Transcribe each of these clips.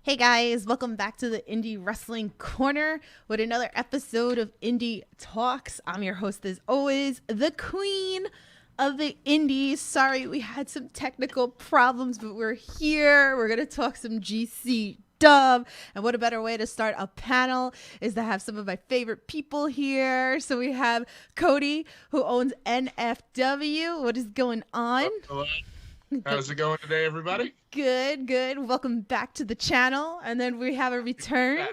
Hey guys, welcome back to the Indie Wrestling Corner with another episode of Indy Talks. I'm your host as always, the queen of the indies. Sorry, we had some technical problems, but we're here. We're going to talk some GCW. And what a better way to start a panel is to have some of my favorite people here. So we have Cody, who owns NFW. What is going on? Hello. How's it going today, everybody? Good. Welcome back to the channel. And then we have a return.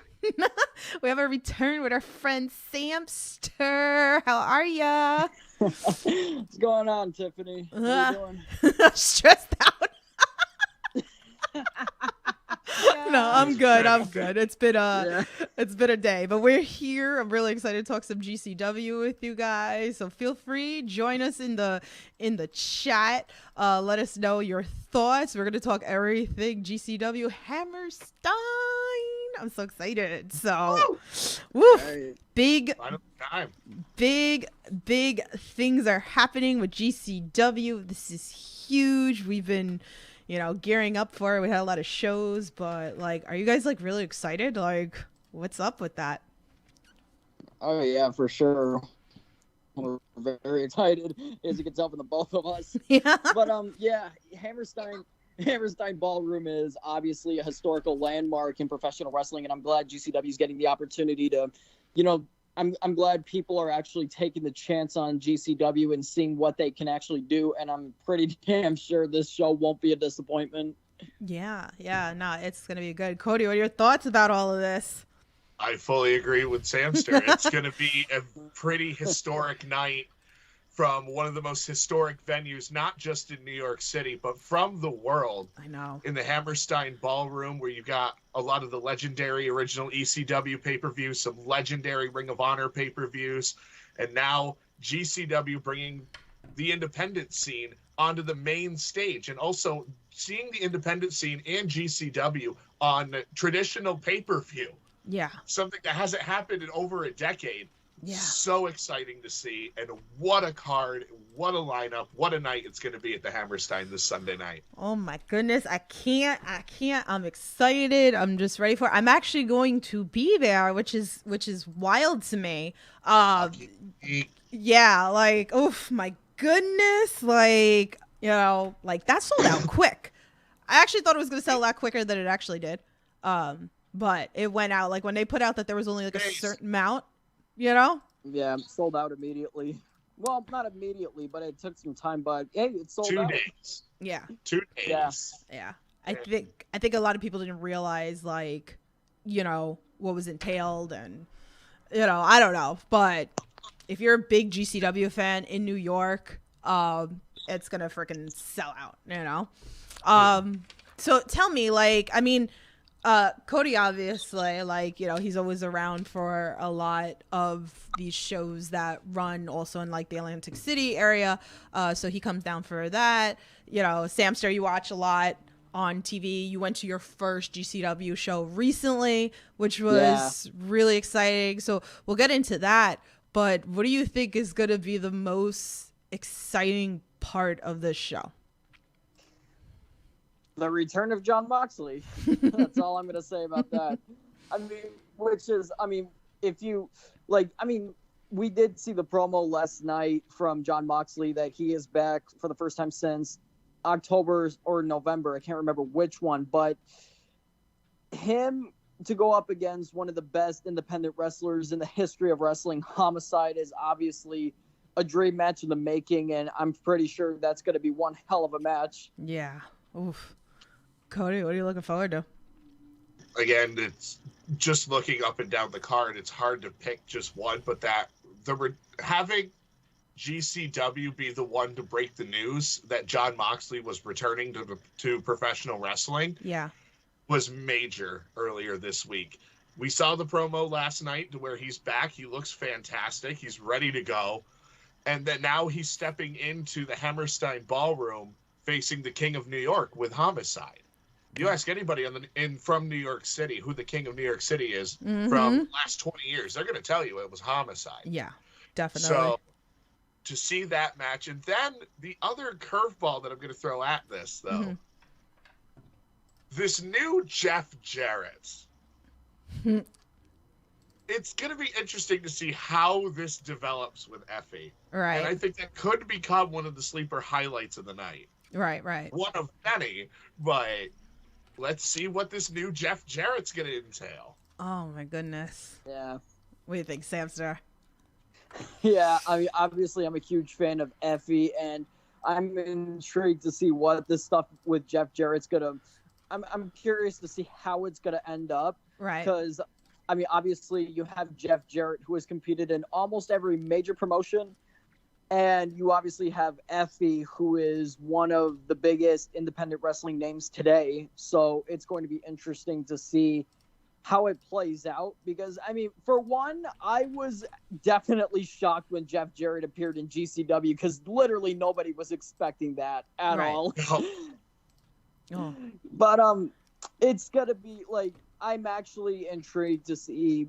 We have a return with our friend Samster. How are ya? What's going on, Tiffany? What are you doing? Stressed out. No, I'm good. It's been a day, but we're here. I'm really excited to talk some GCW with you guys. So feel free, join us in the chat. Let us know your thoughts. We're gonna talk everything GCW Hammerstein. I'm so excited. So, woof, Right. big things are happening with GCW. This is huge. We've been gearing up for it. We had a lot of shows, but are you guys really excited? What's up with that? Oh yeah, for sure. We're very excited, as you can tell from the both of us. Yeah. But yeah, Hammerstein Ballroom is obviously a historical landmark in professional wrestling, and I'm glad GCW is getting the opportunity to, I'm glad people are actually taking the chance on GCW and seeing what they can actually do, and I'm pretty damn sure this show won't be a disappointment. Yeah, no, it's gonna be good. Cody, what are your thoughts about all of this? I fully agree with Samster. It's going to be a pretty historic night from one of the most historic venues, not just in New York City, but from the world. I know. In the Hammerstein Ballroom, where you got a lot of the legendary original ECW pay-per-views, some legendary Ring of Honor pay-per-views, and now GCW bringing the independent scene onto the main stage, and also seeing the independent scene and GCW on traditional pay-per-view. Yeah. Something that hasn't happened in over a decade. Yeah. So exciting to see, and what a card, what a lineup, what a night it's going to be at the Hammerstein this Sunday night. Oh my goodness, I can't. I'm excited. I'm just ready for it. I'm actually going to be there, which is wild to me. Yeah, oof, my goodness, that sold out quick. I actually thought it was going to sell a lot quicker than it actually did. But it went out when they put out that there was only a certain amount, Yeah, sold out immediately. Well, not immediately, but it took some time. But hey, it sold out. 2 days. Yeah. 2 days. Yeah. I think a lot of people didn't realize what was entailed, and I don't know, but if you're a big GCW fan in New York, it's gonna freaking sell out. So tell me, Cody, obviously, he's always around for a lot of these shows that run also in the Atlantic City area. So he comes down for that. Samster, you watch a lot on TV. You went to your first GCW show recently, which was really exciting. So we'll get into that. But what do you think is going to be the most exciting part of this show? The return of Jon Moxley. That's all I'm going to say about that. We did see the promo last night from Jon Moxley that he is back for the first time since October or November. I can't remember which one, but him to go up against one of the best independent wrestlers in the history of wrestling, Homicide, is obviously a dream match in the making, and I'm pretty sure that's going to be one hell of a match. Yeah. Oof. Cody, what are you looking forward to? Again, it's just looking up and down the card. It's hard to pick just one, but having GCW be the one to break the news that Jon Moxley was returning to professional wrestling, was major earlier this week. We saw the promo last night to where he's back. He looks fantastic. He's ready to go, and then now he's stepping into the Hammerstein Ballroom facing the King of New York with Homicide. You ask anybody from New York City who the King of New York City is from the last 20 years, they're going to tell you it was Homicide. Yeah, definitely. So to see that match, and then the other curveball that I'm going to throw at this, though, this new Jeff Jarrett. It's going to be interesting to see how this develops with Effie. Right. And I think that could become one of the sleeper highlights of the night. Right. One of many, but let's see what this new Jeff Jarrett's going to entail. Oh, my goodness. Yeah. What do you think, Samster? Yeah, I mean, obviously, I'm a huge fan of Effie, and I'm intrigued to see what this stuff with Jeff Jarrett's gonna. I'm curious to see how it's gonna end up. Right. Because, I mean, obviously, you have Jeff Jarrett, who has competed in almost every major promotion, and you obviously have Effie, who is one of the biggest independent wrestling names today. So it's going to be interesting to see how it plays out, because I mean, for one, I was definitely shocked when Jeff Jarrett appeared in GCW, because literally nobody was expecting that at all. Oh. But it's gonna be like, I'm actually intrigued to see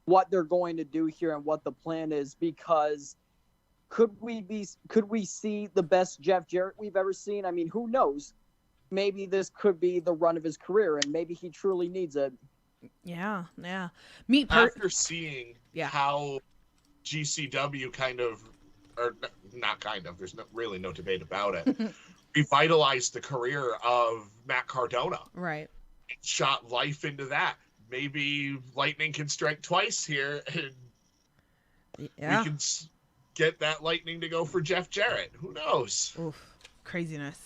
what they're going to do here and what the plan is, because could we see the best Jeff Jarrett we've ever seen? I mean, who knows? Maybe this could be the run of his career, and maybe he truly needs it. Yeah. After seeing how GCW kind of, or not kind of, there's really no debate about it, revitalized the career of Matt Cardona. Right. It shot life into that. Maybe lightning can strike twice here, and we can get that lightning to go for Jeff Jarrett. Who knows? Oof. Craziness.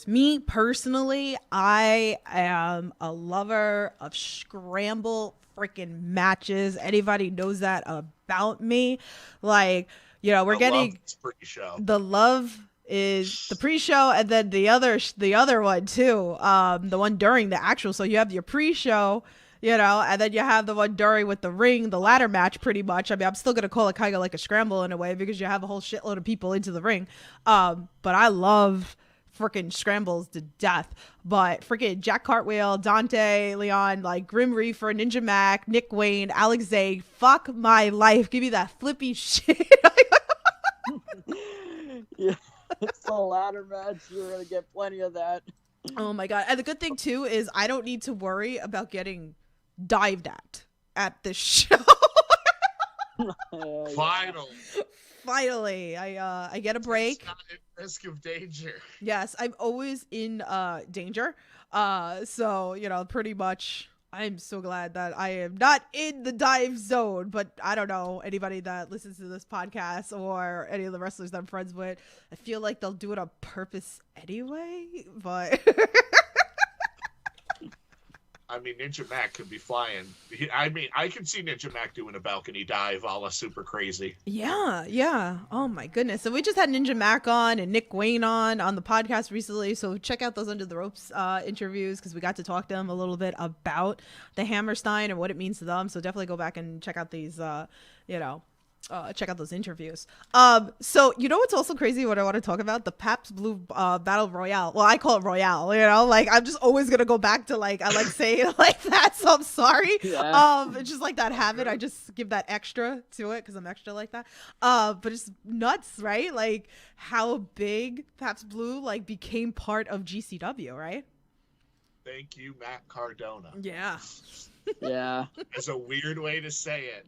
Me personally, I am a lover of scramble freaking matches. Anybody knows that about me? Like, you know, we're getting pre-show. The love is the pre-show, and then the other one too. The one during the actual. So you have your pre-show, you know, and then you have the one during with the ring, the ladder match, pretty much. I mean, I'm still gonna call it kind of like a scramble in a way, because you have a whole shitload of people into the ring. But I love freaking scrambles to death. But freaking Jack Cartwheel, Dante, Leon, like Grim Reaper, Ninja Mac, Nick Wayne, Alex Zay, fuck my life. Give me that flippy shit. Yeah, it's a ladder match. You're gonna get plenty of that. Oh my god. And the good thing too is I don't need to worry about getting dived at this show. Finally, I get a break. It's not at risk of danger. Yes, I'm always in danger. So, you know, pretty much I'm so glad that I am not in the dive zone. But I don't know anybody that listens to this podcast or any of the wrestlers that I'm friends with. I feel like they'll do it on purpose anyway, but I mean, Ninja Mac could be flying. I mean, I can see Ninja Mac doing a balcony dive a la Super Crazy. Yeah. Oh, my goodness. So we just had Ninja Mac on and Nick Wayne on the podcast recently. So check out those Under the Ropes interviews, because we got to talk to them a little bit about the Hammerstein and what it means to them. So definitely go back and check out these, check out those interviews. So you know what's also crazy, what I want to talk about? The Pabst Blue Battle Royale. Well, I call it Royale, you know, like I'm just always gonna go back to, like, I like saying it like that, so I'm sorry. Yeah. It's just like that habit. I just give that extra to it because I'm extra like that. But it's nuts, right? Like how big Pabst Blue like became part of GCW, right? Thank you, Matt Cardona. Yeah. Yeah. It's a weird way to say it,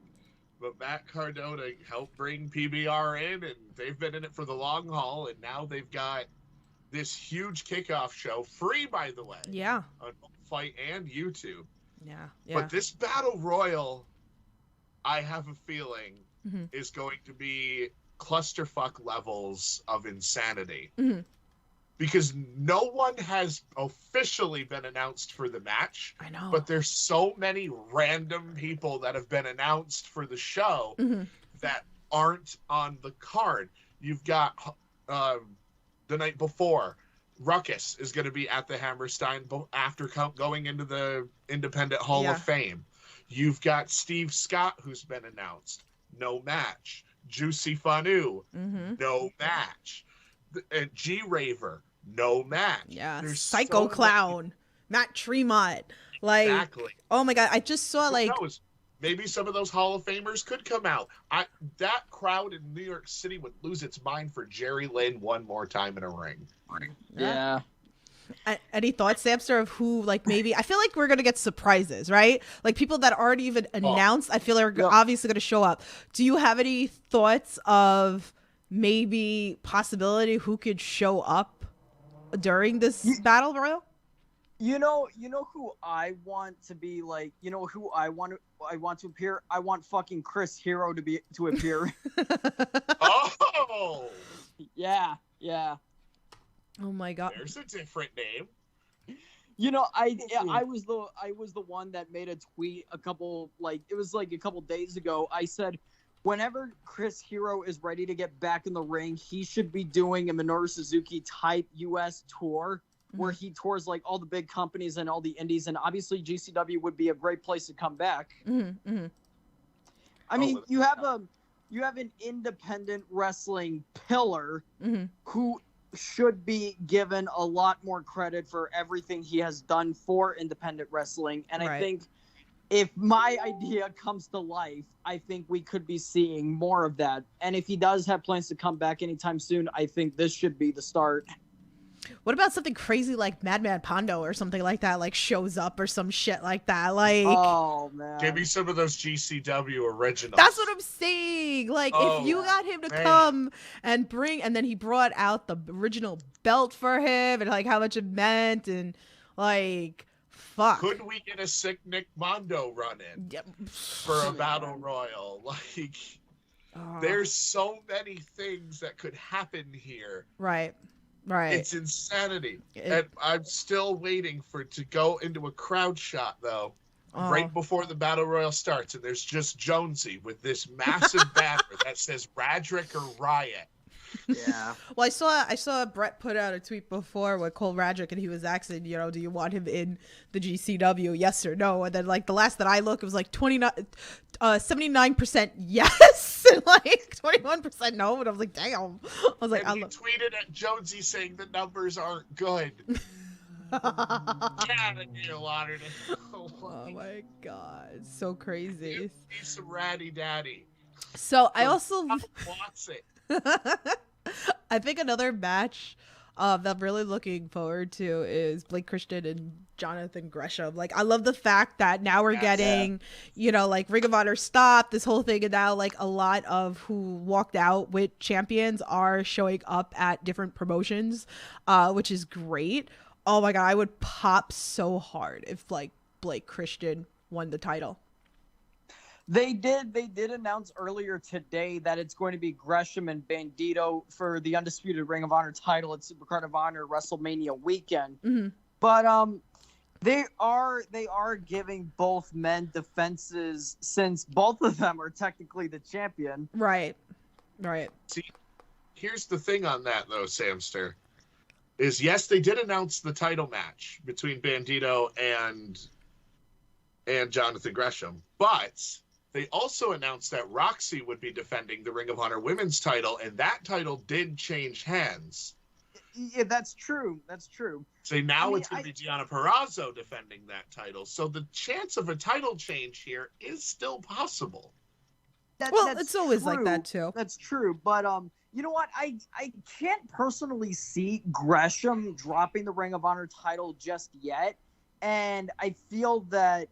but Matt Cardona helped bring PBR in, and they've been in it for the long haul, and now they've got this huge kickoff show, free, by the way. Yeah. On Fight and YouTube. Yeah. But this Battle Royal, I have a feeling, is going to be clusterfuck levels of insanity. Because no one has officially been announced for the match. I know. But there's so many random people that have been announced for the show that aren't on the card. You've got the night before, Ruckus is going to be at the Hammerstein after going into the Independent Hall of Fame. You've got Steve Scott, who's been announced. No match. Juicy Fanu. No match. And G-Raver. No match. Yeah. There's Psycho Clown. Matt Tremont. Like, exactly. Oh my god, I just saw like maybe some of those Hall of Famers could come out. That crowd in New York City would lose its mind for Jerry Lynn one more time in a ring. Yeah. Any thoughts, Samster, of who, like, maybe I feel like we're gonna get surprises, right? Like people that aren't even announced, I feel like are obviously gonna show up. Do you have any thoughts of maybe possibility who could show up during this battle royal? You know who I want to be like. You know who I want to appear. I want fucking Chris Hero to appear. Oh, yeah. Oh my god. There's a different name. You know, I was the one that made a tweet a couple days ago. I said, whenever Chris Hero is ready to get back in the ring, he should be doing a Minoru Suzuki type US tour where he tours like all the big companies and all the indies, and obviously GCW would be a great place to come back. I mean, you have an independent wrestling pillar who should be given a lot more credit for everything he has done for independent wrestling. And I think if my idea comes to life, I think we could be seeing more of that. And if he does have plans to come back anytime soon, I think this should be the start. What about something crazy like Madman Pondo or something like that, like shows up or some shit like that? Like, oh man, give me some of those GCW originals. That's what I'm saying. Like, if you got him to come and bring, and then he brought out the original belt for him and like how much it meant, and like, fuck. Could we get a sick Nick Mondo run in for a battle royal? Like, there's so many things that could happen here. Right. It's insanity. And I'm still waiting for it to go into a crowd shot, though, right before the Battle Royal starts. And there's just Jonesy with this massive banner that says Radrick or Riot. Yeah. Well, I saw Brett put out a tweet before with Cole Radrick, and he was asking, you know, do you want him in the GCW? Yes or no? And then like the last that I looked, it was like 79% yes, and like 21% no. And I was like, damn. I was like, and he tweeted at Jonesy saying the numbers aren't good. Get out of here, Lauderdale. Oh my god, so crazy. He's some ratty daddy. So I also wants it. I think another match that I'm really looking forward to is Blake Christian and Jonathan Gresham. Like, I love the fact that now we're getting, you know, like Ring of Honor stopped this whole thing, and now like a lot of who walked out with champions are showing up at different promotions, which is great. Oh my god, I would pop so hard if like Blake Christian won the title. They did announce earlier today that it's going to be Gresham and Bandito for the undisputed Ring of Honor title at Supercard of Honor WrestleMania weekend. But they are giving both men defenses since both of them are technically the champion. Right. See, here's the thing on that though, Samster, is yes, they did announce the title match between Bandito and Jonathan Gresham, but they also announced that Roxy would be defending the Ring of Honor Women's title, and that title did change hands. Yeah, that's true. So now it's going to be Gianna Perazzo defending that title. So the chance of a title change here is still possible. It's always like that too. That's true. But you know what? I can't personally see Gresham dropping the Ring of Honor title just yet. And I feel that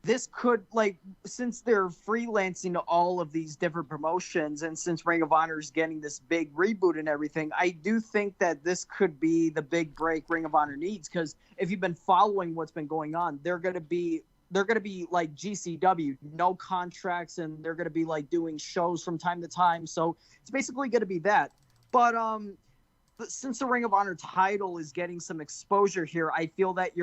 this could, like, since they're freelancing to all of these different promotions, and since Ring of Honor is getting this big reboot and everything, I do think that this could be the big break Ring of Honor needs. Because if you've been following what's been going on, they're gonna be like GCW, no contracts, and they're gonna be like doing shows from time to time. So it's basically gonna be that. But since the Ring of Honor title is getting some exposure here, I feel that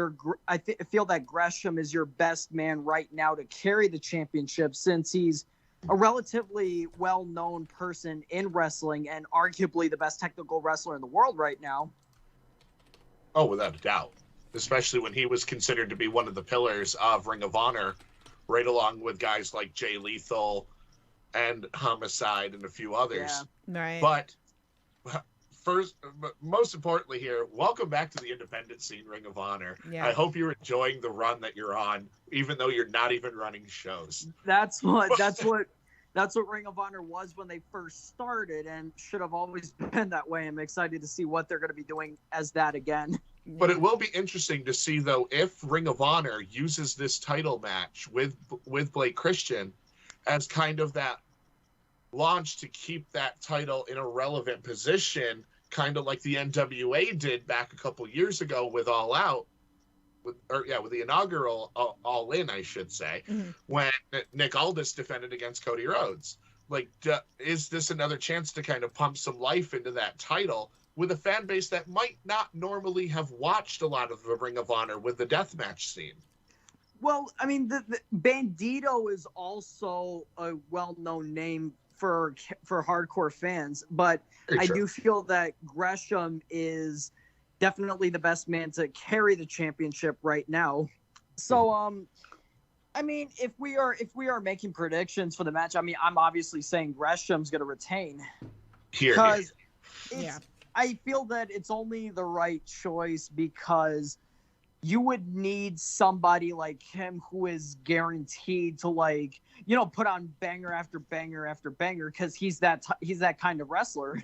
feel that Gresham is your best man right now to carry the championship, since he's a relatively well-known person in wrestling and arguably the best technical wrestler in the world right now. Oh, without a doubt. Especially when he was considered to be one of the pillars of Ring of Honor, right along with guys like Jay Lethal and Homicide and a few others. Yeah. Right. But first, most importantly here, welcome back to the independent scene, Ring of Honor. Yeah. I hope you're enjoying the run that you're on, even though you're not even running shows. That's what Ring of Honor was when they first started, and should have always been that way. I'm excited to see what they're going to be doing as that again. But it will be interesting to see, though, if Ring of Honor uses this title match with Blake Christian as kind of that launch to keep that title in a relevant position, kind of like the NWA did back a couple years ago with All Out, with the inaugural All In, I should say, when Nick Aldis defended against Cody Rhodes. Like, is this another chance to kind of pump some life into that title with a fan base that might not normally have watched a lot of the Ring of Honor with the deathmatch scene? Well, I mean, the Bandito is also a well-known name for hardcore fans, but I do feel that Gresham is definitely the best man to carry the championship right now. So, I mean, if we are making predictions for the match, I mean, I'm obviously saying Gresham's going to retain because I feel that it's only the right choice because you would need somebody like him who is guaranteed to, like, you know, put on banger after banger after banger because he's that kind of wrestler.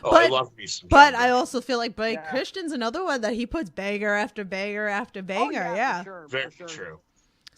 I love me some. But I also feel like Blake Christian's another one that he puts banger after banger after banger. For sure, very true.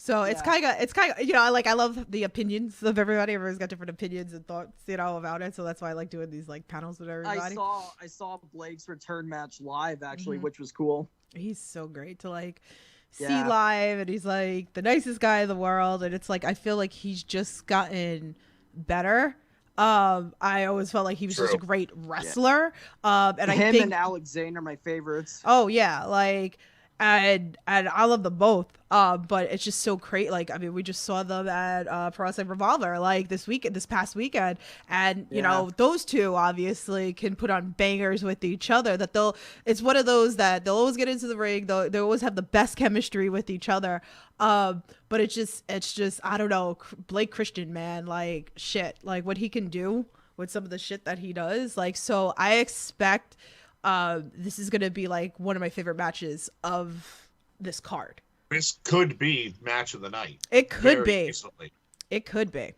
So it's kind of, you know, I love the opinions of everybody. Everyone's got different opinions and thoughts, you know, about it. So that's why I like doing these like panels with everybody. I saw Blake's return match live actually, which was cool. He's so great to like see live, and he's like the nicest guy in the world. And it's like, I feel like he's just gotten better. I always felt like he was just a great wrestler. And him and Alexander are my favorites. Oh yeah. Like, and I love them both. But it's just so great. Like, I mean, we just saw them at Pro Wrestling Revolver like this past weekend, and you know, those two obviously can put on bangers with each other. That it's one of those that they'll always get into the ring. They always have the best chemistry with each other. But it's just I don't know, Blake Christian, man, like shit, like what he can do with some of the shit that he does. Like, so I expect this is gonna be like one of my favorite matches of this card. This could be match of the night. It could be. Easily. It could be.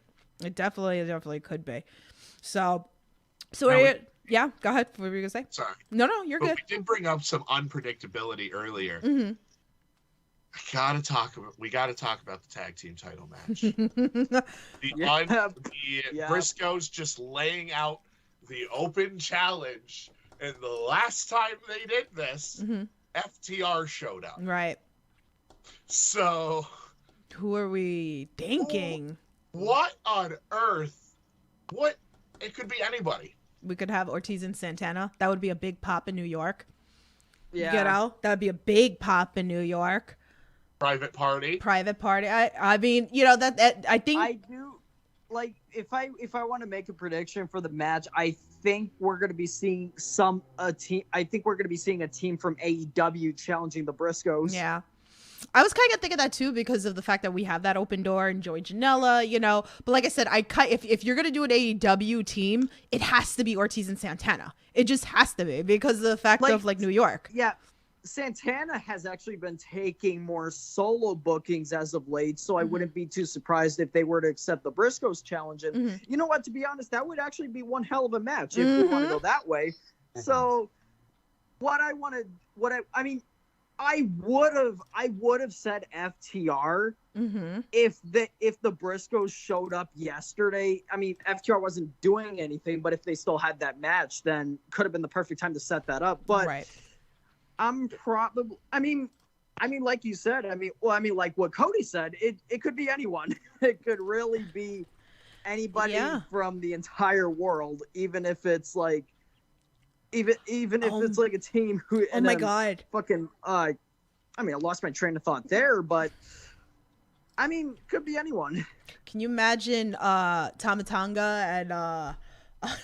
It definitely could be. So yeah, go ahead. What were you gonna say? Sorry. No, you're good. We did bring up some unpredictability earlier. We gotta talk about the tag team title match. The Briscoes just laying out the open challenge, and the last time they did this, FTR showed up. Right. So, who are we thinking? What on earth? It could be anybody. We could have Ortiz and Santana. That would be a big pop in New York. Yeah. You know, that would be a big pop in New York. Private party. I mean, you know, that I think I do like if I want to make a prediction for the match, I think we're going to be seeing a team from AEW challenging the Briscoes. Yeah. I was kind of thinking that too because of the fact that we have that open door and Joey Janela, you know. But like I said, if you're gonna do an AEW team, it has to be Ortiz and Santana. It just has to be because of the fact of like New York. Yeah, Santana has actually been taking more solo bookings as of late, so I wouldn't be too surprised if they were to accept the Briscoes challenge. And you know what? To be honest, that would actually be one hell of a match if we want to go that way. So, I would have said FTR if the Briscoes showed up yesterday. I mean, FTR wasn't doing anything, but if they still had that match, then could have been the perfect time to set that up. But I'm probably, I mean, like you said, like what Cody said, it could be anyone. It could really be anybody from the entire world, even if it's like. Even if it's like a team who fucking I lost my train of thought there, but I mean, could be anyone. Can you imagine Tama Tonga and oh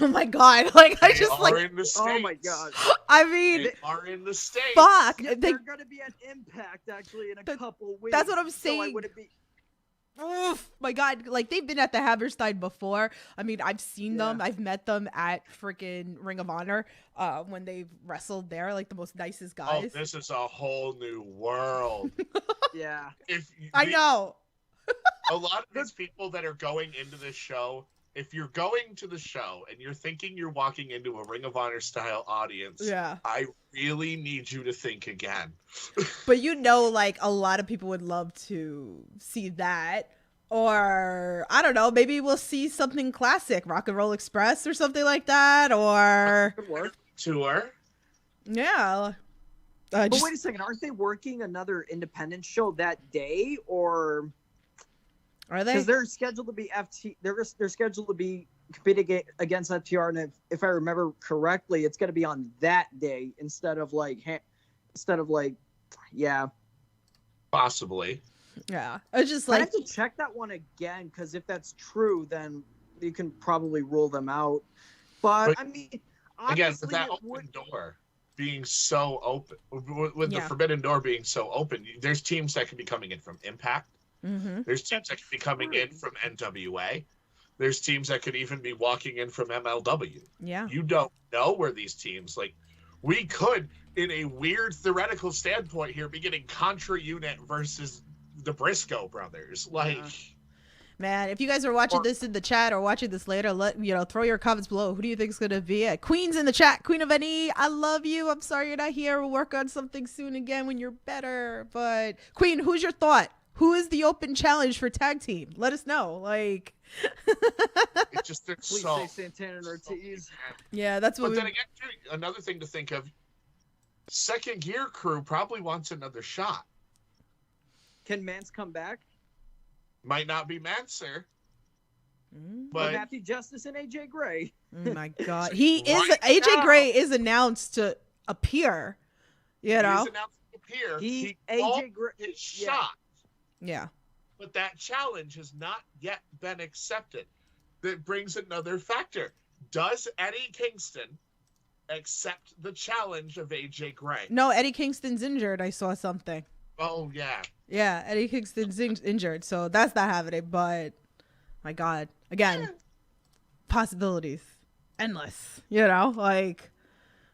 my god, like I just like in the States. Oh my god. I mean, they are in the States. Fuck. Yeah, they're gonna be at Impact actually in a couple weeks. That's what I'm saying. So I wouldn't be. Oof, my god, like they've been at the Hammerstein before. I mean, I've seen them. I've met them at freaking Ring of Honor when they've wrestled there, like the most nicest guys. Oh, this is a whole new world. Yeah. I know. A lot of these people that are going into this show if you're going to the show and you're thinking you're walking into a Ring of Honor style audience, I really need you to think again. But like a lot of people would love to see that. Or, I don't know, maybe we'll see something classic, Rock and Roll Express or something like that. Or tour. Yeah. But wait a second, aren't they working another independent show that day, or are they? Because they're scheduled to be they're scheduled to be competing against FTR, and if I remember correctly, it's going to be on that day instead of possibly. Yeah, it's just like I have to check that one again, because if that's true, then you can probably rule them out. But I mean, again, with that open door being so open, with the forbidden door being so open, there's teams that could be coming in from Impact. Mm-hmm. There's teams that could be coming in from NWA. There's teams that could even be walking in from MLW. Yeah. You don't know where these teams, like, we could, in a weird theoretical standpoint here, be getting Contra Unit versus the Briscoe brothers. Like, man, if you guys are watching this in the chat or watching this later, throw your comments below. Who do you think is going to be it? Queen's in the chat. Queen of NE, I love you. I'm sorry you're not here. We'll work on something soon again when you're better. But Queen, who's your thought? Who is the open challenge for tag team? Let us know. Like, it just please say Santana and Ortiz. Yeah, that's what. But then again, another thing to think of: Second Gear Crew probably wants another shot. Can Mance come back? Might not be Manser. But Happy Justice and AJ Gray. Oh my God, AJ Gray is announced to appear. You know, he's announced to appear. AJ Gray his shot. Yeah. But that challenge has not yet been accepted. That brings another factor. Does Eddie Kingston accept the challenge of AJ Gray? No, Eddie Kingston's injured. I saw something. Oh, yeah. Yeah, Eddie Kingston's injured, so that's not happening. But, my God. Again, possibilities. Endless. Like,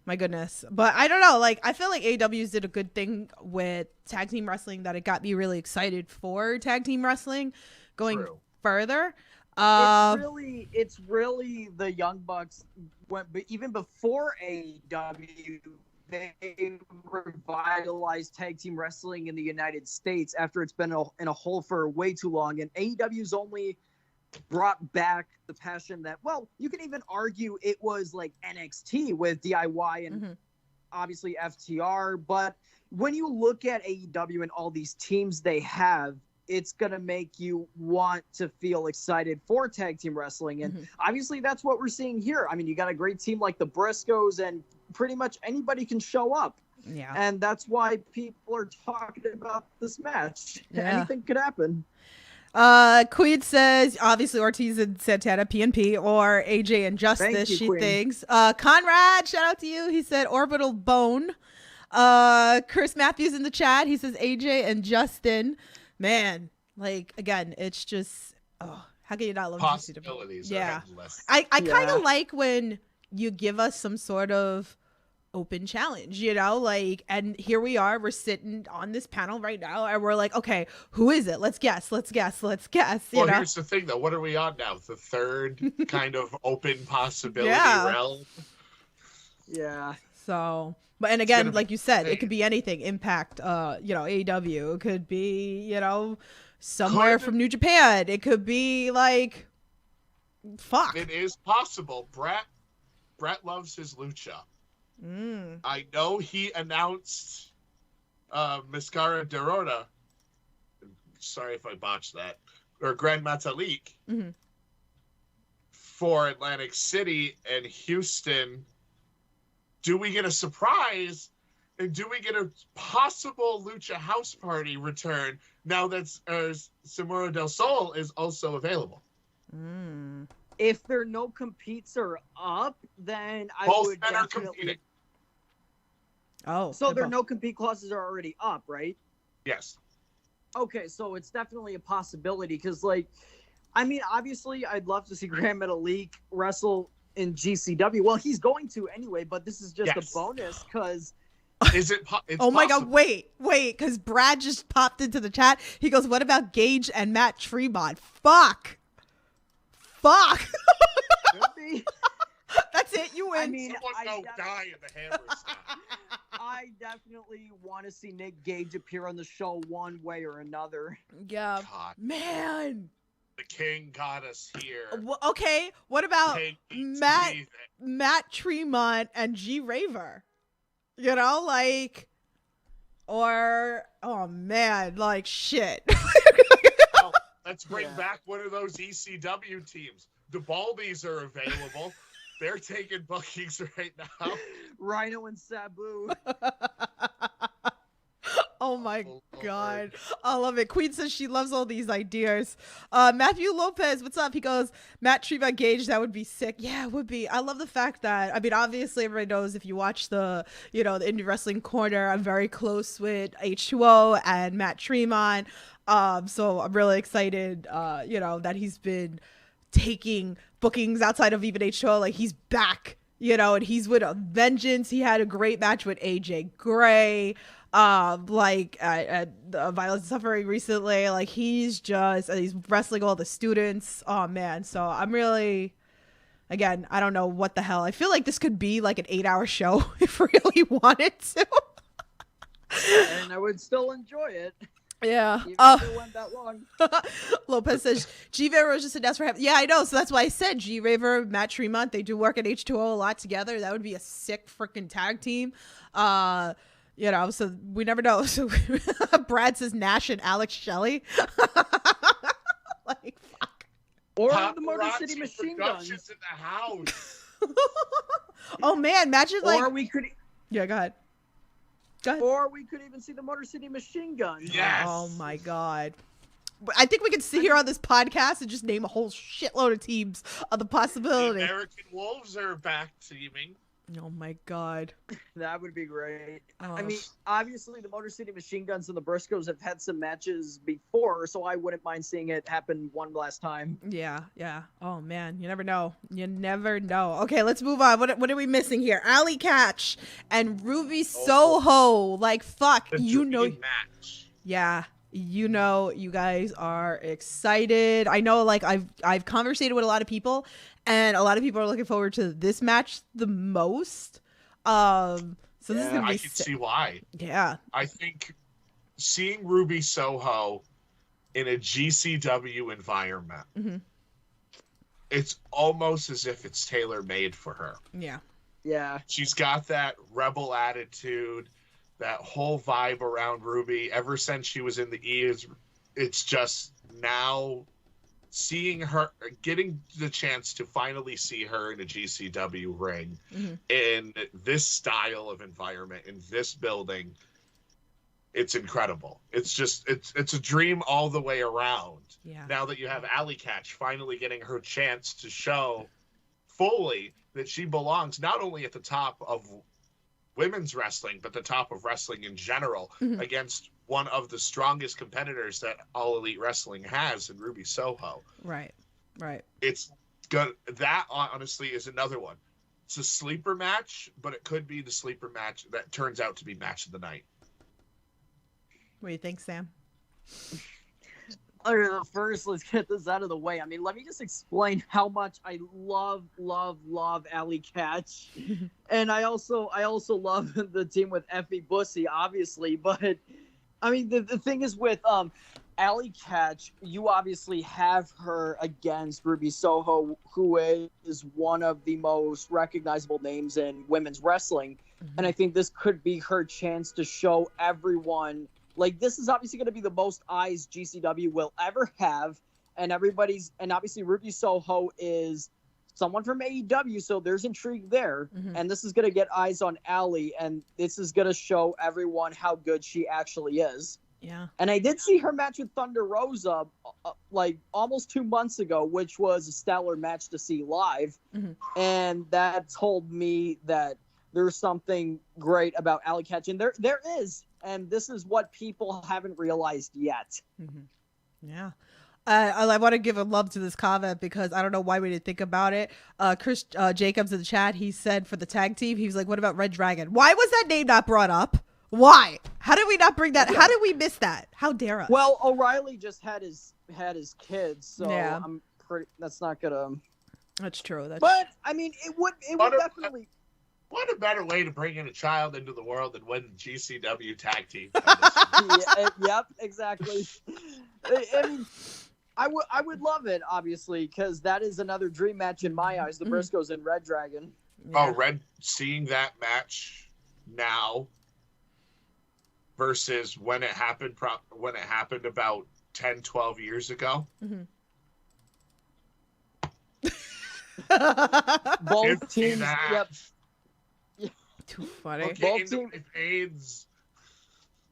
my goodness. But I don't know. Like, I feel like AEW's did a good thing with tag team wrestling, that it got me really excited for tag team wrestling going further. It's really the Young Bucks but even before AEW, they revitalized tag team wrestling in the United States after it's been in a hole for way too long. And AEW's only brought back the passion that, well, you can even argue it was like NXT with DIY and obviously FTR. But when you look at AEW and all these teams they have, it's going to make you want to feel excited for tag team wrestling. And obviously that's what we're seeing here. I mean, you got a great team like the Briscoes, and pretty much anybody can show up. Yeah. And that's why people are talking about this match. Yeah. Anything could happen. Queen says, obviously Ortiz and Santana, PNP, or AJ and Justice, she Queen. thinks. Conrad, shout out to you. He said Orbital Bone. Chris Matthews in the chat, he says AJ and Justin. Man, like, again, it's just, how can you not love possibilities? Yeah. I kind of like when you give us some sort of open challenge, like, and here we are, we're sitting on this panel right now, and we're like, okay, who is it? Let's guess. Well, here's the thing, though. What are we on now? The third kind of open possibility realm? Yeah. So, and again, like you said, it could be anything. Impact, AEW. It could be, somewhere from New Japan. It could be like, fuck. It is possible. Brett loves his lucha. I know he announced Mascara Dorada. Sorry if I botched that. Or Grand Metalik for Atlantic City and Houston. Do we get a surprise? And do we get a possible Lucha House Party return now that Samuro del Sol is also available? If there are no competes are up, then I Both would men are definitely... competing. Oh. So there are no compete clauses are already up, right? Yes. Okay, so it's definitely a possibility because, like, I mean, obviously I'd love to see Grand Metalik wrestle in GCW. Well, he's going to anyway, but this is just a bonus because... Is it? Oh my God! Wait! Because Brad just popped into the chat. He goes, "What about Gage and Matt Tremont?" Fuck! fuck. Could be. That's it. You win. I mean, Someone go die in the Hammerstein. I definitely want to see Nick Gage appear on the show one way or another. Yeah. God. Man. The king got us here. Okay. What about King eats Matt Tremont and G Raver? You know, like, or, oh man, like shit. Well, let's bring back one of those ECW teams. The Baldies are available. They're taking bookings right now. Rhino and Sabu. Oh my God. I love it. Queen says she loves all these ideas. Matthew Lopez, what's up? He goes, Matt Tremont Gage, that would be sick. Yeah, it would be. I love the fact that, I mean, obviously everybody knows if you watch the, you know, the Indie Wrestling Corner, I'm very close with H2O and Matt Tremont. So I'm really excited, you know, that he's been taking bookings outside of even H2O. Like, he's back, you know, and he's with a vengeance. He had a great match with AJ Gray. Like at Violence and Suffering recently, like he's wrestling all the students. Oh man. So I'm really, again, I don't know what the hell. I feel like this could be like an 8-hour show if we really wanted to. And I would still enjoy it. Yeah. Even if it went that long. Lopez says G Raver was just announced for him. Yeah, I know. So that's why I said G Raver, Matt Tremont, they do work at H2O a lot together. That would be a sick freaking tag team. You know, so we never know. So Brad says Nash and Alex Shelley. Like, fuck. Or the Motor City Machine Guns. In the house. Oh man, imagine like. Or we could. Yeah, go ahead. Go ahead. Or we could even see the Motor City Machine Guns. Yes. Oh my God. But I think we could sit here on this podcast and just name a whole shitload of teams of the possibility. The American Wolves are back teaming. Oh my God. That would be great. Oh. I mean, obviously the Motor City Machine Guns and the Briscoes have had some matches before, so I wouldn't mind seeing it happen one last time. Yeah, yeah. Oh man, you never know. You never know. Okay, let's move on. What are we missing here? Alley Catch and Ruby Soho. Like, fuck, you know. Match. Yeah. You know, you guys are excited. I know, like, I've conversated with a lot of people, and a lot of people are looking forward to this match the most. So this is gonna be I can see why. Yeah. I think seeing Ruby Soho in a GCW environment, it's almost as if it's tailor-made for her. Yeah. Yeah. She's got that rebel attitude, that whole vibe around Ruby ever since she was in the E's. It's just now seeing her, getting the chance to finally see her in a GCW ring in this style of environment, in this building. It's incredible. It's just, it's a dream all the way around. Yeah. Now that you have Alley Catch finally getting her chance to show fully that she belongs not only at the top of women's wrestling, but the top of wrestling in general, against one of the strongest competitors that All Elite Wrestling has in Ruby Soho. Right. It's good. That honestly is another one. It's a sleeper match, but it could be the sleeper match that turns out to be match of the night. What do you think, Sam? First, let's get this out of the way. I mean, let me just explain how much I love Alley Catch. And I also love the team with Effie Bussy, obviously. But, I mean, the thing is with Alley Catch, you obviously have her against Ruby Soho, who is one of the most recognizable names in women's wrestling. And I think this could be her chance to show everyone. Like, this is obviously going to be the most eyes GCW will ever have, and obviously Ruby Soho is someone from AEW, so there's intrigue there, and this is going to get eyes on Alley, and this is going to show everyone how good she actually is. Yeah. And I did see her match with Thunder Rosa, like, almost 2 months ago, which was a stellar match to see live, and that told me that there's something great about Alley Catch, and there is. And this is what people haven't realized yet. Yeah. I want to give a love to this comment because I don't know why we didn't think about it. Chris Jacobs in the chat, he said for the tag team, he was like, what about Red Dragon? Why was that name not brought up? Why? How did we not bring that? How did we miss that? How dare us? Well, O'Reilly just had his kids, so yeah. I'm That's not gonna. That's true. But I mean, it would definitely. What a better way to bring in a child into the world than win the GCW tag team. Yep, exactly. I mean, I would love it, obviously, because that is another dream match in my eyes. The Briscoes and Red Dragon. Yeah. Oh, seeing that match now versus when it happened about 10, 12 years ago. Mm-hmm. Both teams. Yep. Too funny. Okay, both teams. AIDS.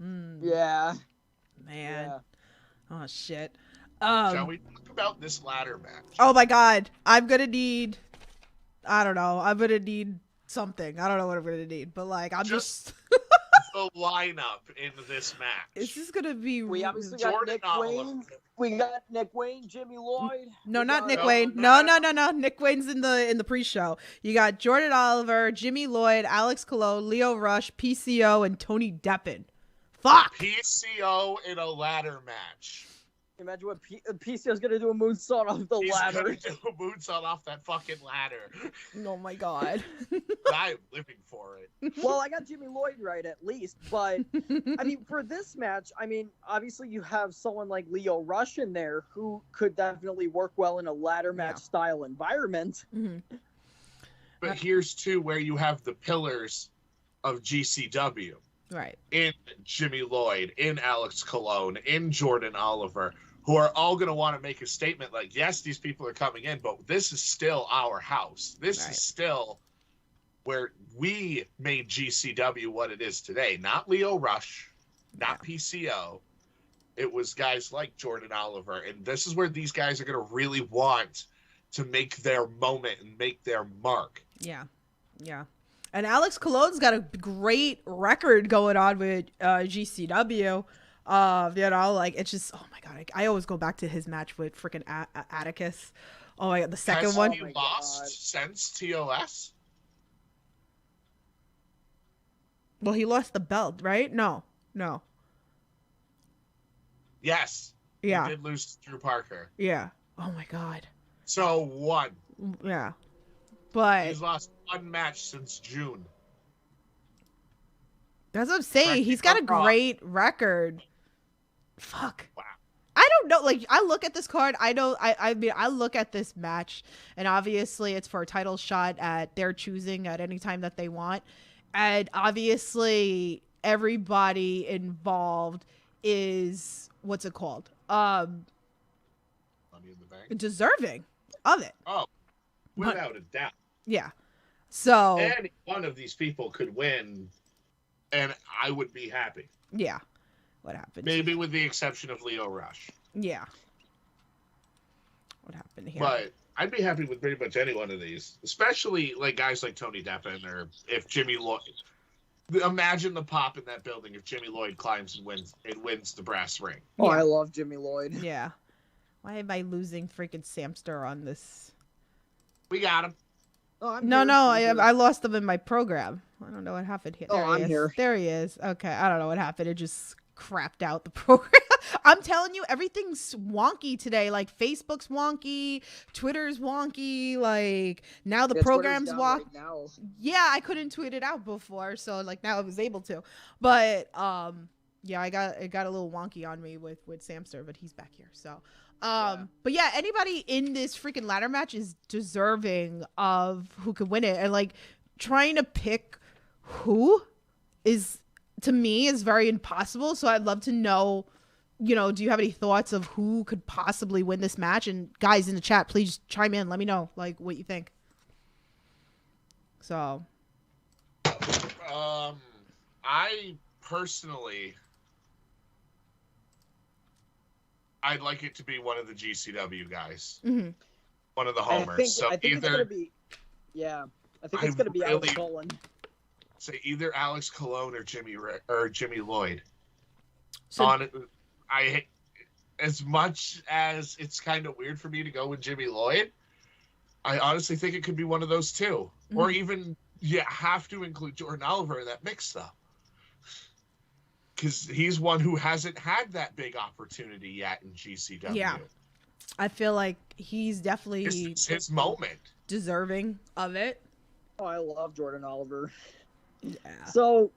Yeah. Man. Yeah. Oh shit. Shall we talk about this ladder match? Oh my god. I'm gonna need something. I don't know what I'm gonna need, but like I'm just the lineup in this match. This is gonna be. We obviously got Nick Wayne. We got Nick Wayne, Jimmy Lloyd. No, not Nick Wayne. No. Nick Wayne's in the pre-show. You got Jordan Oliver, Jimmy Lloyd, Alex Colon, Leo Rush, PCO, and Tony Deppen. Fuck. PCO in a ladder match. Imagine what PCO's gonna do a moonsault off the ladder. He's gonna do a moonsault off that fucking ladder. Oh my god. I'm living for it. Well, I got Jimmy Lloyd right at least, but I mean, for this match, I mean, obviously you have someone like Leo Rush in there who could definitely work well in a ladder match style environment. Mm-hmm. But here's too where you have the pillars of GCW. Right. In Jimmy Lloyd, in Alex Colon, in Jordan Oliver, who are all going to want to make a statement like, yes, these people are coming in, but this is still our house. This is still where we made GCW what it is today. Not Leo Rush, not PCO. It was guys like Jordan Oliver. And this is where these guys are going to really want to make their moment and make their mark. Yeah. Yeah. And Alex Colon's got a great record going on with GCW. Like it's just, oh my god, I always go back to his match with freaking Atticus. Oh my god, the second one. Has he lost since TOS? Well, he lost the belt, right? No. Yes. Yeah. He did lose to Drew Parker. Yeah. Oh my god. So one. Yeah. But he's lost one match since June. That's what I'm saying. He's got a great record. Fuck. Wow. I don't know. Like, I look at this card. I mean, I look at this match, and obviously it's for a title shot at their choosing at any time that they want. And obviously everybody involved is, what's it called? Money in the Bank. Deserving of it. Oh, without a doubt. Yeah. So any one of these people could win, and I would be happy. Yeah. What happened? Maybe with the exception of Leo Rush. Yeah. What happened here? But I'd be happy with pretty much any one of these, especially like guys like Tony Deppen, or if Jimmy Lloyd. Imagine the pop in that building if Jimmy Lloyd climbs and wins the brass ring. Oh, yeah. I love Jimmy Lloyd. Yeah. Why am I losing freaking Samster on this? We got him. Oh, I lost him in my program. I don't know what happened here. I'm here. There he is. Okay, I don't know what happened. It just crapped out the program. I'm telling you, everything's wonky today. Like, Facebook's wonky, Twitter's wonky. Like, now the program's wonky. Right yeah, I couldn't tweet it out before, so like now I was able to. But yeah, it got a little wonky on me with Samster, but he's back here. So but yeah, anybody in this freaking ladder match is deserving of who could win it. And like, trying to pick who is, to me, is very impossible. So I'd love to know, do you have any thoughts of who could possibly win this match? And guys in the chat, please chime in. Let me know like what you think. So I personally, I'd like it to be one of the GCW guys. Mm-hmm. One of the homers. I think it's gonna be, I think it's gonna be Alex Colon. Say either Alex Colon or Jimmy Lloyd. So, As much as it's kind of weird for me to go with Jimmy Lloyd, I honestly think it could be one of those two. Mm-hmm. Or even have to include Jordan Oliver in that mix though. Because he's one who hasn't had that big opportunity yet in GCW. Yeah. I feel like he's definitely It's his moment. deserving of it. Oh, I love Jordan Oliver. Yeah. So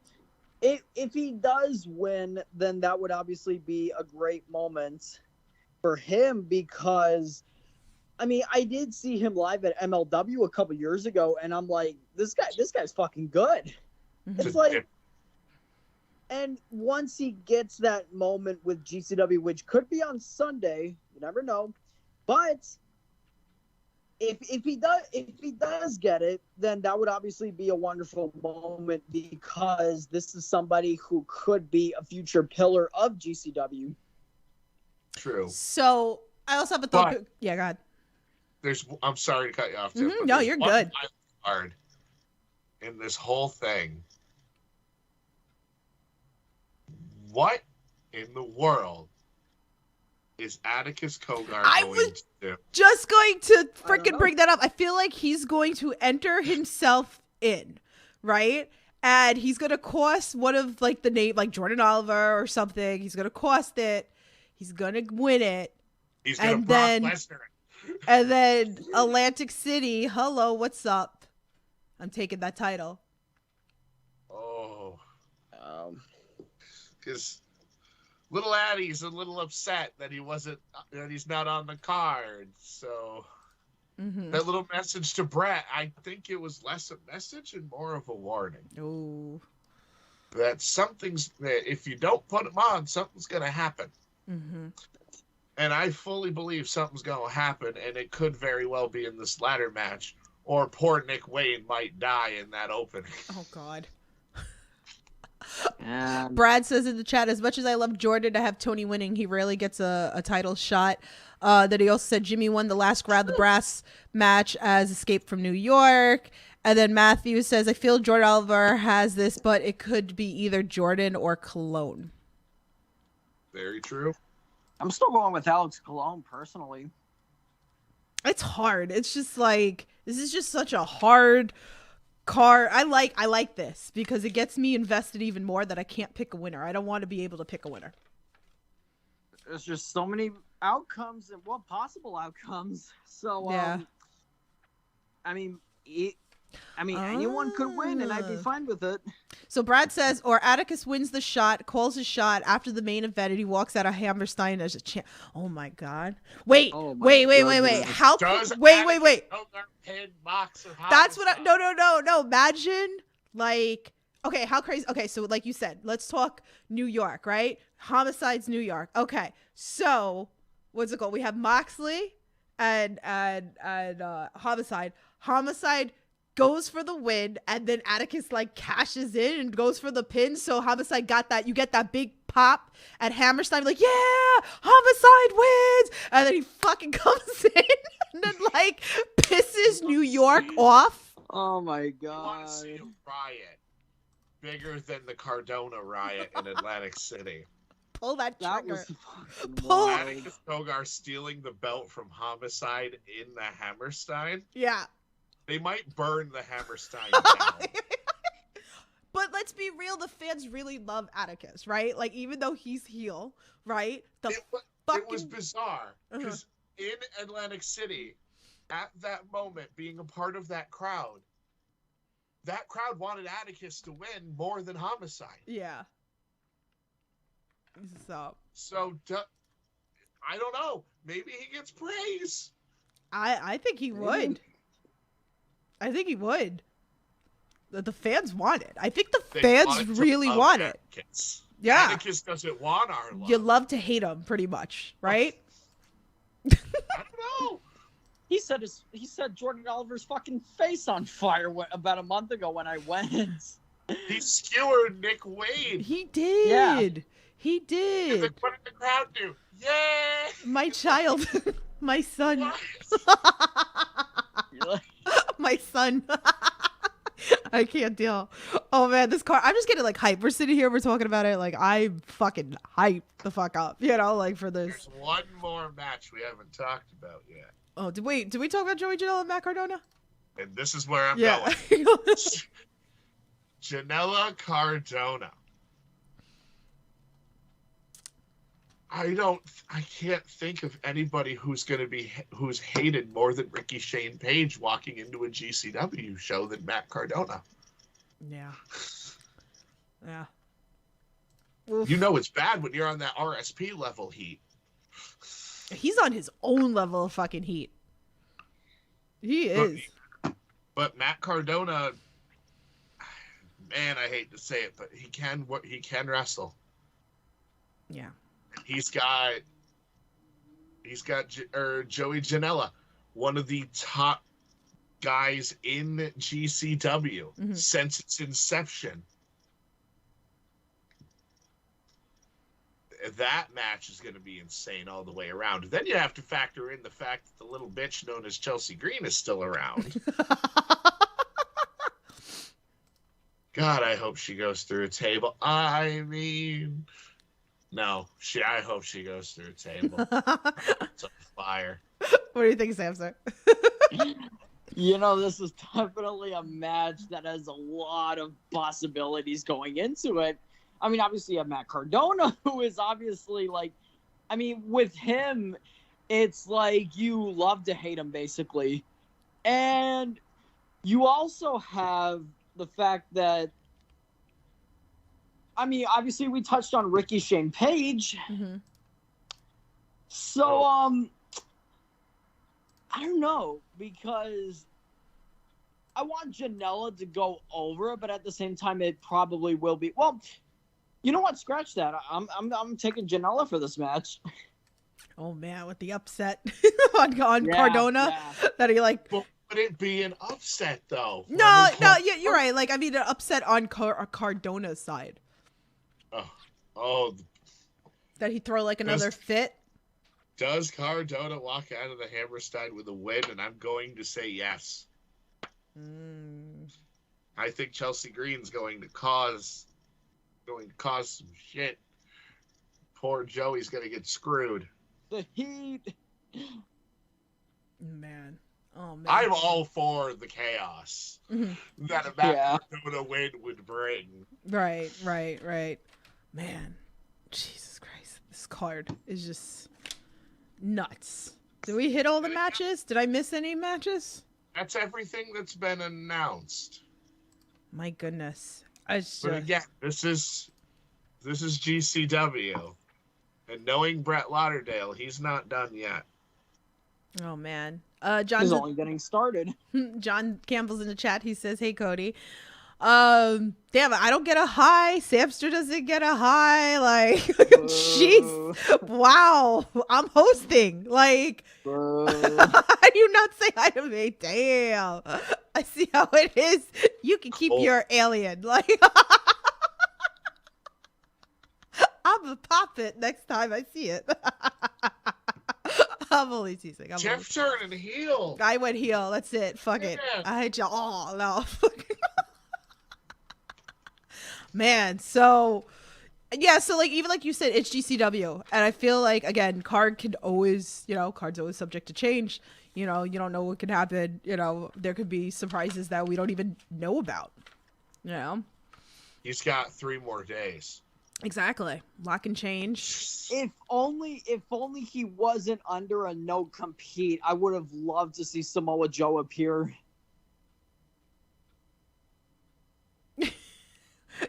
if he does win, then that would obviously be a great moment for him because, I mean, I did see him live at MLW a couple years ago, and I'm like, this guy's fucking good. It's like, and once he gets that moment with GCW, which could be on Sunday, you never know, but if he does get it, then that would obviously be a wonderful moment because this is somebody who could be a future pillar of GCW. True. So I also have a thought. Yeah, go ahead. I'm sorry to cut you off, Tim. No, you're good. Card in this whole thing. What in the world is Atticus Cogar going to do? Just going to freaking bring that up. I feel like he's going to enter himself in, right? And he's going to cost one of like the name, like Jordan Oliver or something. He's going to cost it. He's going to win it. He's going to Brock Lesnar it. And then Atlantic City, hello, what's up? I'm taking that title. Oh. Because little Addie's a little upset that he's not on the card. So that little message to Brett, I think it was less a message and more of a warning. Oh. That if you don't put him on, something's going to happen. And I fully believe something's going to happen, and it could very well be in this ladder match, or poor Nick Wayne might die in that opening. Oh, God. Brad says in the chat, as much as I love Jordan to have Tony winning, he rarely gets a title shot. That he also said Jimmy won the last Grab the Brass match as Escape from New York. And then Matthew says, I feel Jordan Oliver has this, but it could be either Jordan or Cologne. Very true. I'm still going with Alex Cologne personally. It's hard. It's just like, this is just such a hard card. I like this because it gets me invested even more that I can't pick a winner. I don't want to be able to pick a winner. There's just so many outcomes and possible outcomes. So, yeah. I mean, anyone could win, and I'd be fine with it. So Brad says, or Atticus wins the shot, calls his shot after the main event, and he walks out of Hammerstein as a champ. Oh my God! Wait. How? Wait. That's what No. Imagine, like, okay, how crazy? Okay, so like you said, let's talk New York, right? Homicide's New York. Okay, so what's it called? We have Moxley and Homicide. Homicide goes for the win, and then Atticus like cashes in and goes for the pin. So Homicide got that. You get that big pop at Hammerstein, like, yeah, Homicide wins, and then he fucking comes in and then like pisses New York off. Oh my God! I want to see a riot bigger than the Cardona riot in Atlantic City. Pull that trigger. Pull. Atticus Cogar stealing the belt from Homicide in the Hammerstein. Yeah. They might burn the Hammerstein down. But let's be real, the fans really love Atticus, right? Like, even though he's heel, right? It was bizarre because in Atlantic City, at that moment, being a part of that crowd wanted Atticus to win more than Homicide. Yeah. So I don't know. Maybe he gets praise. I think he would. I think he would. The fans want it. I think the fans really want it. Atticus. Yeah. Atticus doesn't want our love. You love to hate him, pretty much, right? I don't know. He said Jordan Oliver's fucking face on fire about a month ago when I went. He skewered Nick Wayne. He did. Yeah. He did. And then what did the crowd do? Yeah. My child. My son. My son. I can't deal. Oh man, this car. I'm just getting like hype. We're sitting here, we're talking about it. Like, I'm fucking hyped the fuck up, you know, like for this. There's one more match we haven't talked about yet. Oh, did we talk about Joey Janela and Matt Cardona? And this is where I'm going. Janela Cardona. I can't think of anybody who's hated more than Ricky Shane Page walking into a GCW show than Matt Cardona. Yeah. Yeah. Oof. You know it's bad when you're on that RSP level heat. He's on his own level of fucking heat. He is. But Matt Cardona, man, I hate to say it, but he can wrestle. Yeah. He's got Joey Janela, one of the top guys in GCW since its inception. That match is going to be insane all the way around. Then you have to factor in the fact that the little bitch known as Chelsea Green is still around. God, I hope she goes through a table. I mean, no, I hope she goes through a table. It's on fire. What do you think, Samster? This is definitely a match that has a lot of possibilities going into it. I mean, obviously you have Matt Cardona, who is obviously with him, it's like you love to hate him, basically. And you also have the fact that, obviously we touched on Ricky Shane Page. Mm-hmm. So, I don't know, because I want Janela to go over, but at the same time, it probably will be. Well, you know what? Scratch that. I'm taking Janela for this match. Oh man, with the upset on Cardona, that he like. Well, would it be an upset though? No, you're right. Like, I mean, an upset on Cardona's side. Oh. That he throw like another fit. Does Cardona walk out of the Hammerstein with a win? And I'm going to say yes. I think Chelsea Green's going to cause some shit. Poor Joey's going to get screwed. The heat. Man. Oh, man. I'm all for the chaos that a Matt Cardona win would bring. Right. Man. Jesus Christ. This card is just nuts. Did we hit all the matches? Did I miss any matches? That's everything that's been announced. My goodness. But again, this is GCW. And knowing Brett Lauderdale, he's not done yet. Oh, man. He's only getting started. John Campbell's in the chat. He says, hey, Cody. Damn it, I don't get a high. Samster doesn't get a high. Like, jeez. Wow. I'm hosting. Like, I do not say hi to me. Damn. I see how it is. You can keep your alien. Like, I'm gonna pop it next time I see it. I'm only teasing. Jeff turning heel. I went heel. That's it. Fuck it. I hate you all. No. Man, so yeah, so like even like you said, it's GCW, and I feel like again, card's always subject to change. You don't know what could happen. There could be surprises that we don't even know about. He's got 3 more days. Exactly. Lock and change. If only he wasn't under a no compete, I would have loved to see Samoa Joe appear.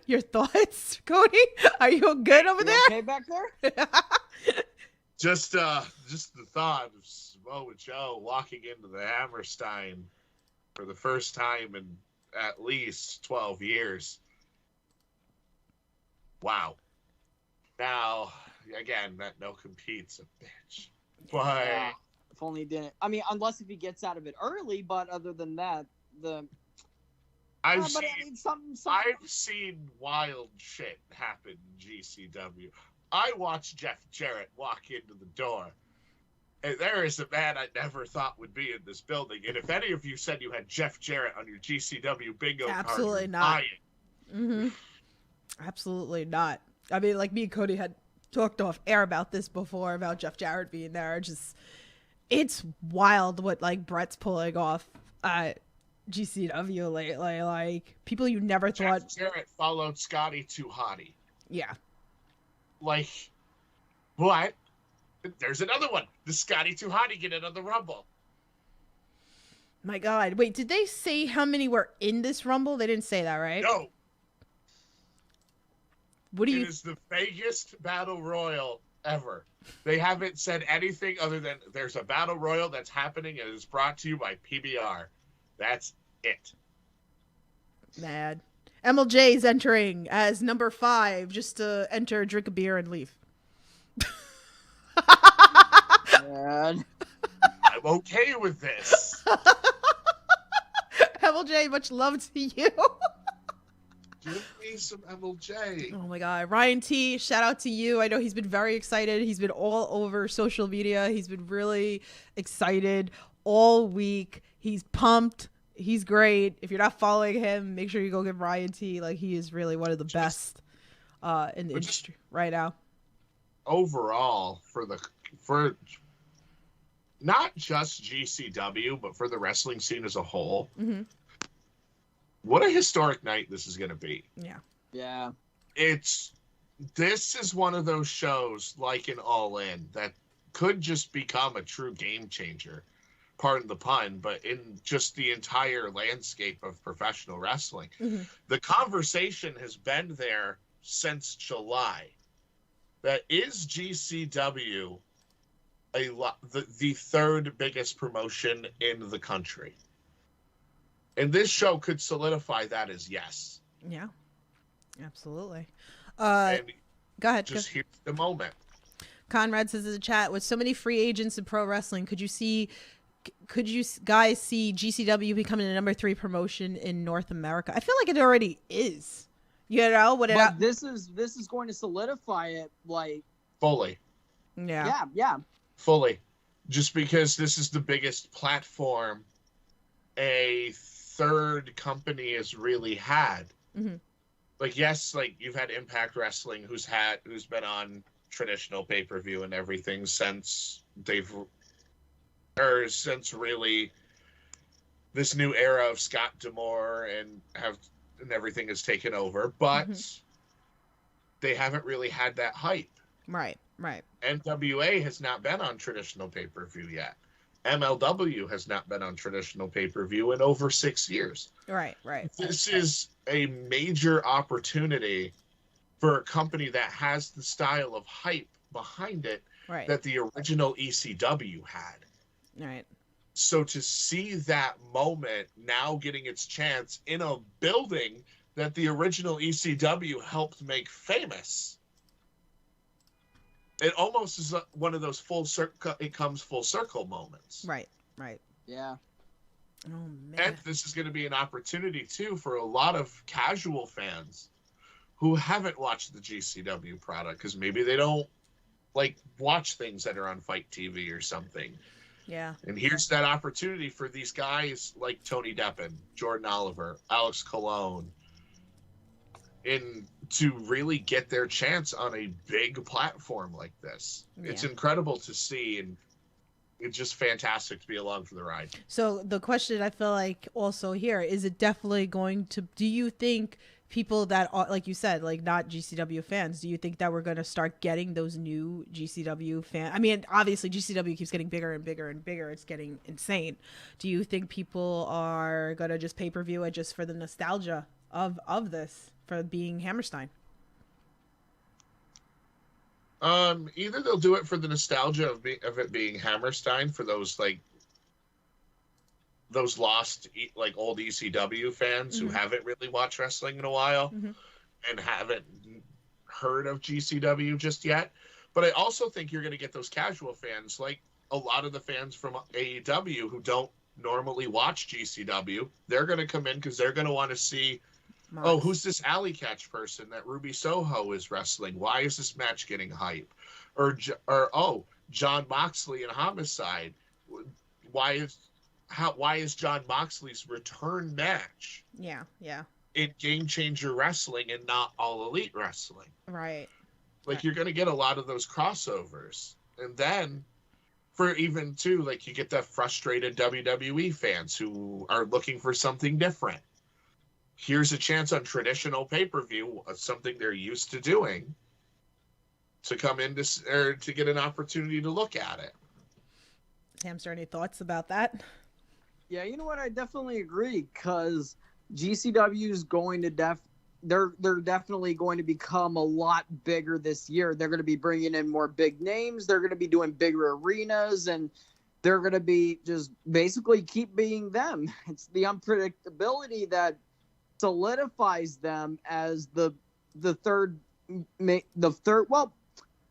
Your thoughts, Cody? Are you good over there? Okay back there? Just the thought of Samoa Joe walking into the Hammerstein for the first time in at least 12 years. Wow. Now, again, that no compete's a bitch. But yeah, if only he didn't. I mean, unless if he gets out of it early, but other than that, I've seen wild shit happen in GCW. I watched Jeff Jarrett walk into the door. And there is a man I never thought would be in this building. And if any of you said you had Jeff Jarrett on your GCW bingo card, absolutely not. Absolutely not. I mean, like me and Cody had talked off air about this before, about Jeff Jarrett being there. It's wild what like Brett's pulling off at GCW lately. Like people you never thought. Jeff Jarrett followed Scotty to Hottie. Yeah. Like But there's another one. The Scotty 2 Hottie get in on the Rumble. My God. Wait, did they say how many were in this Rumble? They didn't say that, right? No. What do you... It is the biggest battle royal ever. They haven't said anything other than there's a battle royal that's happening and is brought to you by PBR. That's it. Mad. MLJ's entering as number 5 just to enter, drink a beer, and leave. Man. I'm okay with this. MLJ, much love to you. Give me some MLJ. Oh my God. Ryan T, shout out to you. I know he's been very excited. He's been all over social media. He's been really excited all week. He's pumped. He's great. If you're not following him, make sure you go give Ryan T. Like, he is really one of the best in the industry right now. Overall, for not just GCW, but for the wrestling scene as a whole, what a historic night this is going to be. Yeah. Yeah. This is one of those shows like an All In that could just become a true game changer. Pardon the pun, but in just the entire landscape of professional wrestling. The conversation has been there since July. That is GCW the third biggest promotion in the country. And this show could solidify that as yes. Yeah, absolutely. And go ahead. Just here's the moment. Conrad says in the chat, with so many free agents in pro wrestling, could you guys see GCW becoming the number 3 promotion in North America? I feel like it already is. You know what? But this is going to solidify it, like Fully. Yeah. Fully. Just because this is the biggest platform a third company has really had. Like, yes, like you've had Impact Wrestling who's been on traditional pay-per-view and everything since really this new era of Scott D'Amore and everything has taken over, but they haven't really had that hype. Right. NWA has not been on traditional pay-per-view yet. MLW has not been on traditional pay-per-view in over 6 years. Right. This is a major opportunity for a company that has the style of hype behind it that the original ECW had. Right. So to see that moment now getting its chance in a building that the original ECW helped make famous, it almost is one of those it comes full circle moments. Right. Yeah. Oh, man. And this is going to be an opportunity, too, for a lot of casual fans who haven't watched the GCW product because maybe they don't watch things that are on Fight TV or something. Yeah. And here's that opportunity for these guys like Tony Deppen, Jordan Oliver, Alex Colon, and to really get their chance on a big platform like this. Yeah. It's incredible to see, and it's just fantastic to be along for the ride. So the question I feel like also here, is it definitely going to, do you think people that are, like you said, like not GCW fans, do you think that we're going to start getting those new GCW fans? I mean, obviously GCW keeps getting bigger and bigger and bigger. It's getting insane. Do you think people are going to just pay-per-view it just for the nostalgia of this, for being Hammerstein? Either they'll do it for the nostalgia of it being Hammerstein for those lost old ECW fans who haven't really watched wrestling in a while and haven't heard of GCW just yet. But I also think you're going to get those casual fans, like a lot of the fans from AEW who don't normally watch GCW. They're going to come in because they're going to want to see, oh, who's this alley catch person that Ruby Soho is wrestling? Why is this match getting hype? Or oh, Jon Moxley and Homicide. Why is Jon Moxley's return match in Game Changer Wrestling and not All Elite Wrestling? Right. You're going to get a lot of those crossovers. And then for even too, you get the frustrated WWE fans who are looking for something different. Here's a chance on traditional pay-per-view, something they're used to doing, to come in or to get an opportunity to look at it. Samster, any thoughts about that? Yeah, you know what? I definitely agree, because GCW is going to they're definitely going to become a lot bigger this year. They're going to be bringing in more big names. They're going to be doing bigger arenas, and they're going to be just basically keep being them. It's the unpredictability that solidifies them as the third. Well,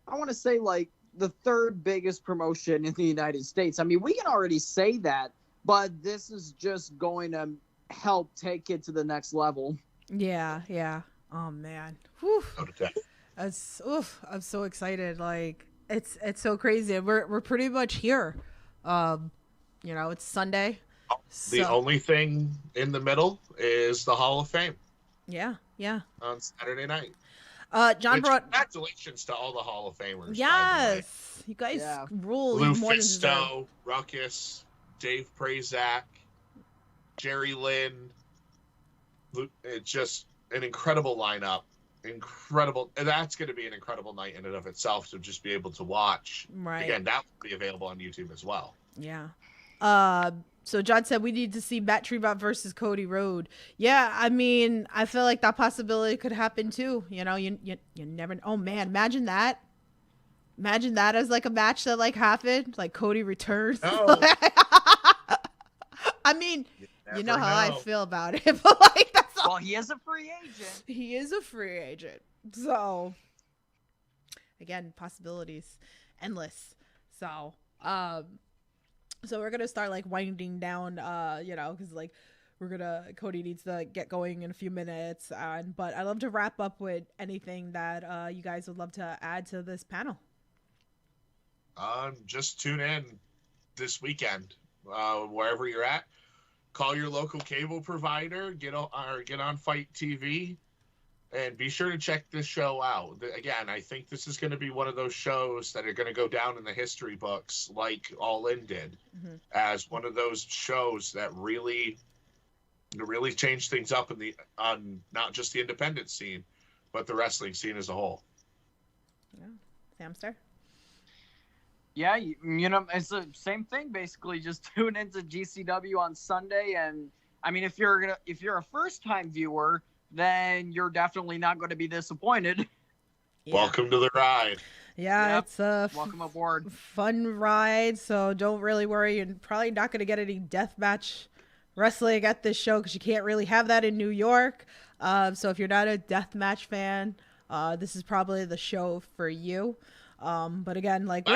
I want to say like the third biggest promotion in the United States. I mean, we can already say that, but this is just going to help take it to the next level. Yeah. Oh man. Whew. Okay. I'm so excited. Like it's so crazy. We're pretty much here. It's Sunday. The only thing in the middle is the Hall of Fame. Yeah. On Saturday night. Congratulations to all the Hall of Famers. Yes, you guys rule. Lou Fisto, Ruckus, Dave Prazak, Jerry Lynn. It's just an incredible lineup. Incredible. And that's going to be an incredible night in and of itself to just be able to watch. Right. Again, that will be available on YouTube as well. Yeah. So John said we need to see Matt Tremont versus Cody Rhodes. Yeah, I mean, I feel like that possibility could happen too. You never. Oh man, imagine that. Imagine that as like a match that like happened, like Cody returns. No. I mean, you know how I feel about it, but like that's all. Well, he is a free agent. He is a free agent. So again, possibilities endless. So we're gonna start like winding down, because like Cody needs to get going in a few minutes. But I'd love to wrap up with anything that you guys would love to add to this panel. Just tune in this weekend, wherever you're at. Call your local cable provider. Get on Fight TV, and be sure to check this show out. Again, I think this is going to be one of those shows that are going to go down in the history books, like All In did, as one of those shows that really changed things up on not just the independent scene, but the wrestling scene as a whole. Yeah, Samster. Yeah, it's the same thing basically. Just tune into GCW on Sunday, and I mean, if you're a first-time viewer, then you're definitely not going to be disappointed. Yeah. Welcome to the ride. Yeah, Yep. It's a welcome aboard. Fun ride. So don't really worry. You're probably not going to get any deathmatch wrestling at this show because you can't really have that in New York. So if you're not a deathmatch fan, this is probably the show for you. But again, like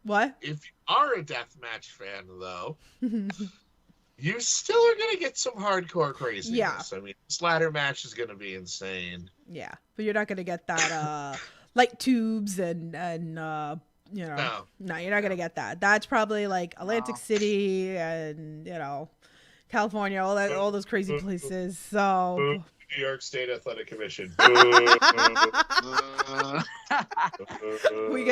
what? If you are a deathmatch fan, though, you still are going to get some hardcore craziness. Yeah. I mean, this ladder match is going to be insane. Yeah, but you're not going to get that light tubes and No, you're not going to get that. That's probably like Atlantic City and, California, all those crazy places. So New York State Athletic Commission. we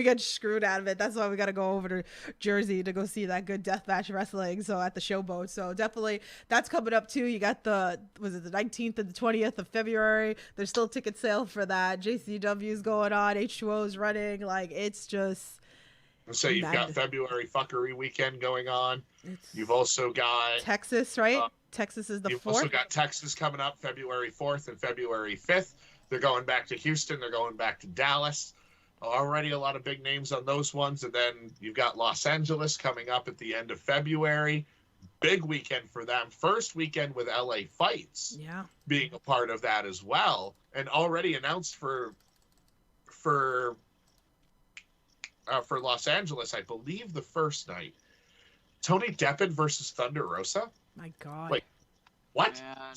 get screwed out of it. That's why we got to go over to Jersey to go see that good deathmatch wrestling. So at the Showboat. So definitely that's coming up too. You got the 19th and the 20th of February. There's still ticket sale for that. JCW's going on. H2O's running. Like it's just. So you've got February fuckery weekend going on. You've also got Texas, right? Texas is the 4th. You've also got Texas coming up February 4th and February 5th. They're going back to Houston. They're going back to Dallas. Already a lot of big names on those ones. And then you've got Los Angeles coming up at the end of February. Big weekend for them. First weekend with LA Fights being a part of that as well. And already announced for Los Angeles, I believe the first night, Tony Deppen versus Thunder Rosa. My God. Wait, what? Man.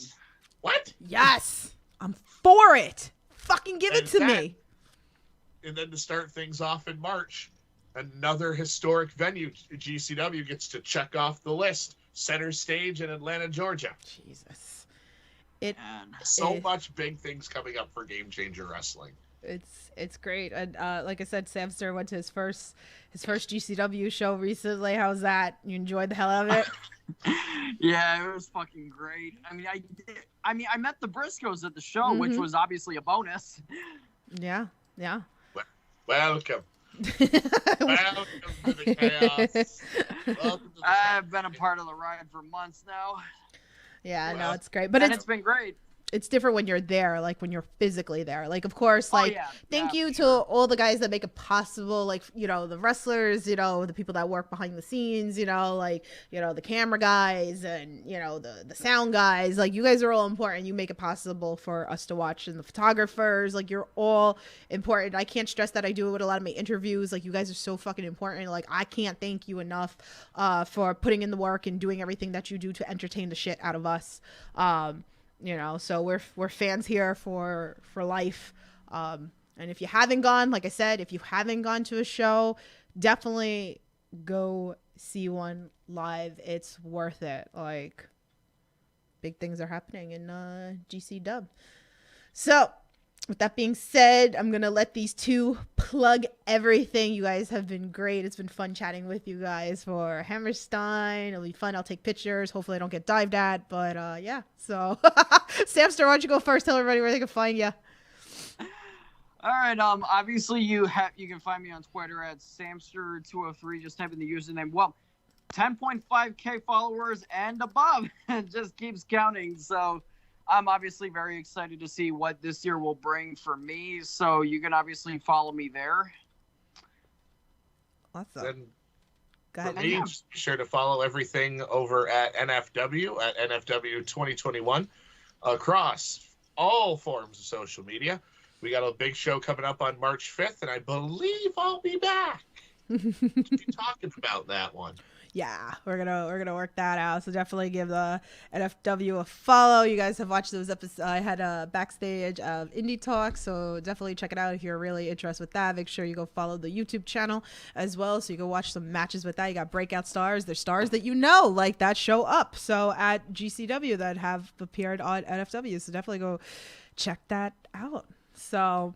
What? Yes. I'm for it. Fucking give it to me. And then to start things off in March, another historic venue GCW gets to check off the list. Center Stage in Atlanta, Georgia. Jesus. Much big things coming up for Game Changer Wrestling. It's great. And like I said, Samster went to his first GCW show recently. How's that? You enjoyed the hell out of it? Yeah, it was fucking great. I met the Briscoes at the show, which was obviously a bonus. Yeah. Welcome. Welcome to the chaos. Welcome to the I've been a part of the ride for months now. Yeah, Well, no, it's great. But It's been great. it's different when you're there, like when you're physically there. Like, of course, like, thank you to all the guys that make it possible, like, you know, the wrestlers, you know, the people that work behind the scenes, you know, like, you know, the camera guys and, you know, the sound guys. Like, you guys are all important. You make it possible for us to watch, and the photographers, like, you're all important. I can't stress that. I do it with a lot of my interviews. Like, you guys are so fucking important. Like, I can't thank you enough for putting in the work and doing everything that you do to entertain the shit out of us. You know, so we're fans here for life. And if you haven't gone, like I said, if you haven't gone to a show, definitely go see one live. It's worth it. Like, big things are happening in GCW. So with that being said, I'm going to let these two plug everything. You guys have been great. It's been fun chatting with you guys for Hammerstein. It'll be fun. I'll take pictures. Hopefully I don't get dived at. But yeah, so Samster, why don't you go first? Tell everybody where they can find you. All right. Obviously you can find me on Twitter at Samster203. Just type in the username. Well, 10.5K followers and above. It just keeps counting. So I'm obviously very excited to see what this year will bring for me. So you can obviously follow me there. Awesome. And Go for ahead. me, just be sure to follow everything over at NFW, at NFW 2021, across all forms of social media. We got a big show coming up on March 5th, and I believe I'll be back to be talking about that one. Yeah, we're gonna work that out. So definitely give the NFW a follow. You guys have watched those episodes. I had a backstage of Indy Talks, so definitely check it out if you're really interested with that. Make sure you go follow the YouTube channel as well, so you can watch some matches with that. You got breakout stars. There's stars that you know, like that show up. So at GCW that have appeared on NFW. So definitely go check that out. So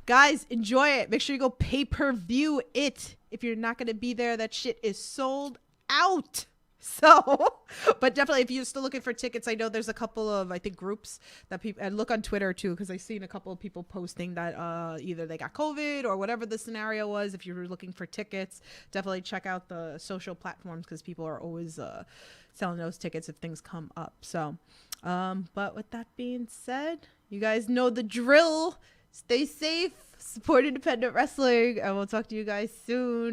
guys, enjoy it. Make sure you go pay-per-view it. If you're not gonna be there, that shit is sold out. So, but definitely if you're still looking for tickets, I know there's a couple of, I think, groups that people, and look on Twitter too, because I've seen a couple of people posting that either they got COVID or whatever the scenario was. If you're looking for tickets, definitely check out the social platforms, because people are always selling those tickets if things come up. So but with that being said, you guys know the drill. Stay safe, support independent wrestling, and we'll talk to you guys soon.